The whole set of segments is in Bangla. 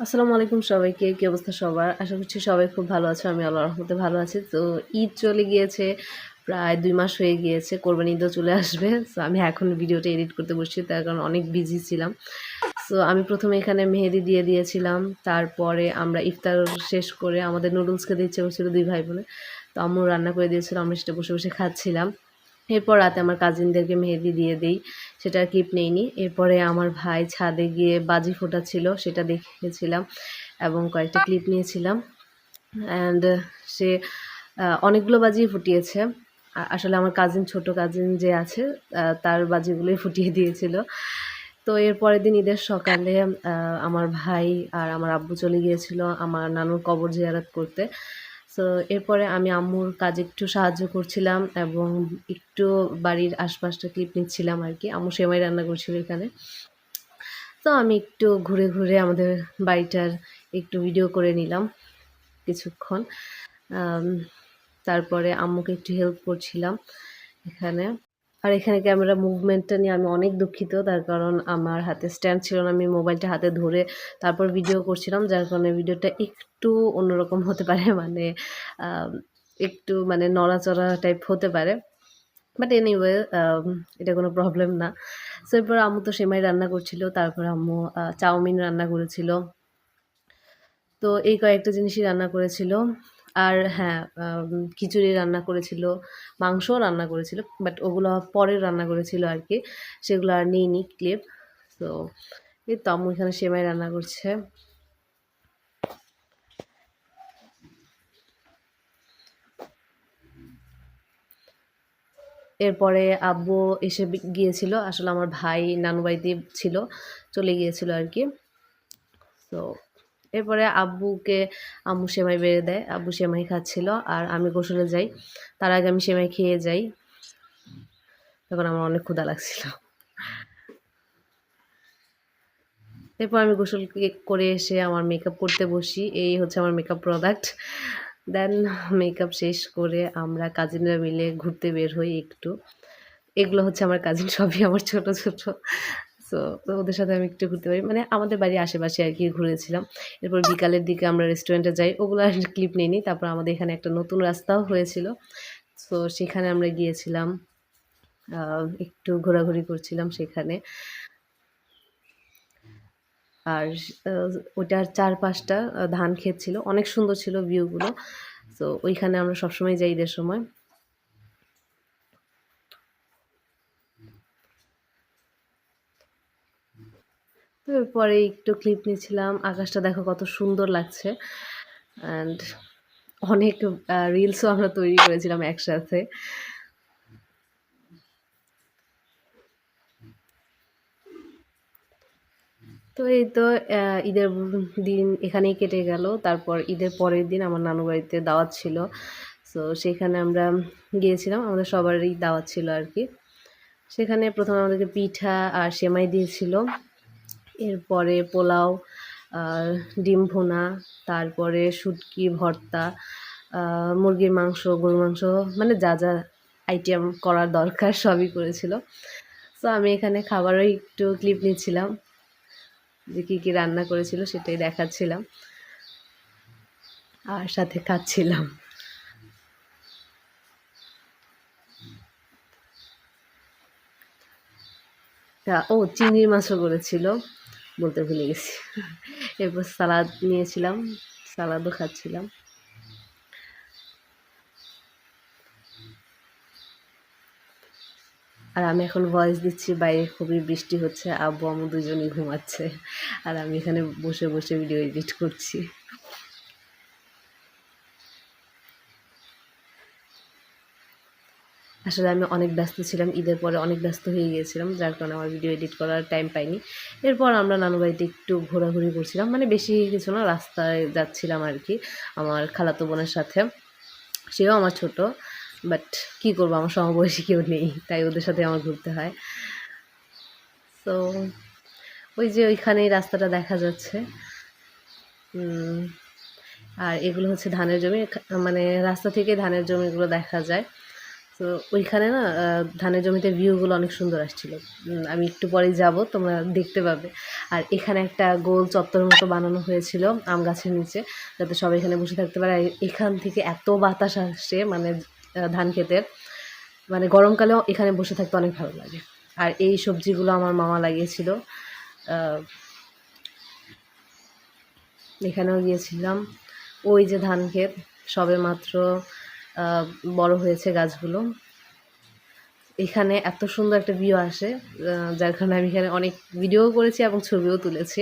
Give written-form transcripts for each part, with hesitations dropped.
আসসালামু আলাইকুম সবাইকে। কি অবস্থা সবার? আশা করছি সবাই খুব ভালো আছো। আমি আল্লাহর রহমতে ভালো আছি। তো ঈদ চলে গিয়েছে। প্রায় ২ মাস হয়ে গিয়েছে। কোরবানি ঈদও চলে আসবে। সো আমি এখন ভিডিওটা এডিট করতে বসছি তার কারণ অনেক বিজি ছিলাম। সো আমি ১ম এ এখানে মেহেদি দিয়ে দিয়েছিলাম। তারপরে আমরা ইফতার শেষ করে আমাদের নুডলস খেতে ইচ্ছে করছিল ২ ভাই বোনের। তো আম্মু রান্না করে দিয়েছিল। আমরা সেটা বসে, বসে খাচ্ছিলাম। এরপর রাতে আমার কাজিনদেরকে মেহেদি দিয়ে দেই। সেটার ক্লিপ নেইনি। এরপরে আমার ভাই ছাদে গিয়ে বাজি ফোটাচ্ছিল সেটা দেখেছিলাম এবং কয়েকটা ক্লিপ নিয়েছিলাম। অ্যান্ড সে অনেকগুলো বাজিই ফুটিয়েছে। আসলে আমার কাজিন ছোট কাজিন যে আছে তার বাজিগুলোই ফুটিয়ে দিয়েছিল। তো এর পরের দিন ঈদের সকালে আমার ভাই আর আমার আব্বু চলে গিয়েছিল আমার নানুর কবর জিয়ারত করতে। সো এরপরে আমি আম্মুর কাজে একটু সাহায্য করছিলাম এবং একটু বাড়ির আশপাশটা ক্লিপ নিচ্ছিলাম আরকি। আম্মু সেমাই রান্না করছিল এখানে। তো আমি একটু ঘুরে, ঘুরে আমাদের বাড়িটার একটু ভিডিও করে নিলাম কিছুক্ষণ। আম তারপরে আম্মুকে একটু হেল্প করছিলাম এখানে। আর এখানে ক্যামেরা মুভমেন্টটা নিয়ে আমি অনেক দুঃখিত। তার কারণ আমার হাতে স্ট্যান্ড ছিল না। আমি মোবাইলটা হাতে ধরে তারপর ভিডিও করছিলাম। যার কারণে ভিডিওটা একটু অন্যরকম হতে পারে। মানে আ একটু মানে নড়াচড়া টাইপ হতে পারে। বাট এনিওয়ে এটা কোনো প্রবলেম না। সো এরপর আম্মু তো সেমাই রান্না করছিল। তারপর আম্মু চাউমিন রান্না করেছিল। তো এই কয়েকটা জিনিসই রান্না করেছিল। আর হ্যাঁ, খিচুড়ি রান্না করেছিল, মাংসও রান্না করেছিল। বাট ওগুলো পরে রান্না করেছিল আরকি। সেগুলো আর নেইনি ক্লিপ। তো এই তো আম্মু এখানে সেমাই রান্না করছে। এরপরে আব্বু এসে গিয়েছিল। আসলে আমার ভাই নানু বাড়িতে ছিল। চলে গিয়েছিল আরকি। তো এরপরে আব্বুকে আম্মু সেমাই বেড়ে দেয়। আব্বু সেমাই খাচ্ছিল। আর আমি গোসলে যাই। তার আগে আমি সেমাই খেয়ে যাই। তখন আমার অনেক ক্ষুধা লাগছিল। এরপর আমি গোসল করে এসে আমার মেকআপ করতে বসি। এই হচ্ছে আমার মেকআপ প্রোডাক্ট। দেন মেকআপ শেষ করে আমরা কাজিনরা মিলে ঘুরতে বের হই একটু। এগুলো হচ্ছে আমার কাজিন সবই আমার ছোট, ছোট। সো ওদের সাথে আমি একটু ঘুরতে পারি। মানে আমাদের বাড়ির আশেপাশে আরকি ঘুরেছিলাম। এরপর বিকালের দিকে আমরা রেস্টুরেন্টে যাই। ওগুলো আর ক্লিপ নেইনি। তারপর আমাদের এখানে একটা নতুন রাস্তাও হয়েছিল। সো সেখানে আমরা গিয়েছিলাম। আ একটু ঘোরাঘুরি করছিলাম সেখানে। আর আ ওটার চারপাশটা ধান ক্ষেত ছিল। অনেক সুন্দর ছিল ভিউ গুলো। সো ওইখানে আমরা সবসময় যাই ঈদের সময়। তো এরপরে একটু ক্লিপ নিচ্ছিলাম। আকাশটা দেখো কত সুন্দর লাগছে। অ্যান্ড অনেক রিলসও আমরা তৈরি করেছিলাম একসাথে। তো এই তো ঈদের দিন এখানেই কেটে গেল। তারপর ঈদের পরের দিন আমার নানু বাড়িতে দাওয়াত ছিল। সো সেখানে আমরা গিয়েছিলাম। আমাদের সবারই দাওয়াত ছিল আরকি। সেখানে ১ম এ আমাদেরকে পিঠা আর সেমাই দিয়েছিল। এরপরে পোলাও, আর ডিম ভুনা, তারপরে শুটকি ভর্তা, মুরগির মাংস, গরুর মাংস মানে যা, যা আইটেম করার দরকার সবই করেছিল। সো আমি এখানে খাবারও একটু ক্লিপ নিচ্ছিলাম। যে কী, কী রান্না করেছিল সেটাই দেখাচ্ছিলাম। আর সাথে খাচ্ছিলাম। চিংড়ি মাছও করেছিল। বলতে ভুলে গেছি। এরপর সালাদ নিয়েছিলাম। সালাদও খাচ্ছিলাম। আর আমি এখন ভয়েস দিচ্ছি বাইরে খুবই বৃষ্টি হচ্ছে। আব্বু আম্মু দুজনেই ঘুমাচ্ছে। আর আমি এখানে বসে, বসে ভিডিও এডিট করছি। আসলে আমি অনেক ব্যস্ত ছিলাম। ঈদের পরে অনেক ব্যস্ত হয়ে গিয়েছিলাম। যার কারণে আমার ভিডিও এডিট করার টাইম পাইনি। এরপর আমরা নানু বাড়িতে একটু ঘোরাঘুরি করছিলাম। মানে বেশি কিছু না, রাস্তায় যাচ্ছিলাম আরকি আমার খালাতো বোনের সাথে। সেও আমার ছোট। বাট কি করব, আমার সমবয়সী কেউ নেই। তাই ওদের সাথে আমার ঘুরতে হয়। সো ওই যে ওইখানেই রাস্তাটা দেখা যাচ্ছে। উম আর এগুলো হচ্ছে ধানের জমি। মানে রাস্তা থেকে ধানের জমিগুলো দেখা যায়। তো ওইখানে না ধানের জমিতে ভিউগুলো অনেক সুন্দর আসছিল। আমি একটু পরেই যাব, তোমরা দেখতে পাবে। আর এখানে একটা গোল চত্বরের মতো বানানো হয়েছিল আম গাছের নিচে, যাতে সবাই এখানে বসে থাকতে পারে। আর এখান থেকে এত বাতাস আসছে মানে ধান ক্ষেতের, মানে গরমকালেও এখানে বসে থাকতে অনেক ভালো লাগে। আর এই সবজিগুলো আমার মামা লাগিয়েছিল। এখানেও গিয়েছিলাম। ওই যে ধান ক্ষেত, সবে মাত্র বড় হয়েছে গাছগুলো। এখানে এত সুন্দর একটা ভিউ আসে, যার কারণে আমি এখানে অনেক ভিডিও করেছি এবং ছবিও তুলেছি।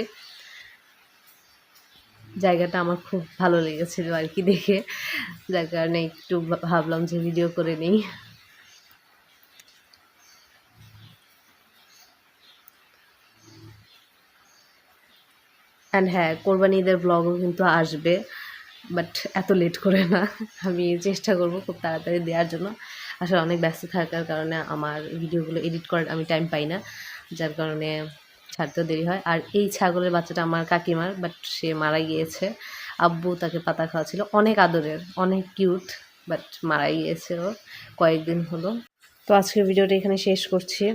জায়গাটা আমার খুব ভালো লেগেছিল আর কি দেখে, যার কারণে একটু ভাবলাম যে ভিডিও করে নিই। অ্যান্ড হ্যাঁ, কোরবানি ঈদের ব্লগও কিন্তু আসবে, বাট এত লেট করে না। আমি চেষ্টা করব খুব তাড়াতাড়ি দেওয়ার জন্য। আসলে অনেক ব্যস্ত থাকার কারণে আমার ভিডিওগুলো এডিট করার আমি টাইম পাই না, যার কারণে ছাড়তেও দেরি হয়। আর এই ছাগলের বাচ্চাটা আমার কাকিমার, বাট সে মারা গিয়েছে। আব্বু তাকে পাতা খাওয়াচ্ছিল, অনেক আদরের, অনেক কিউট, বাট মারা গিয়েছে ও কয়েকদিন হলো। তো আজকের ভিডিওটা এখানে শেষ করছি।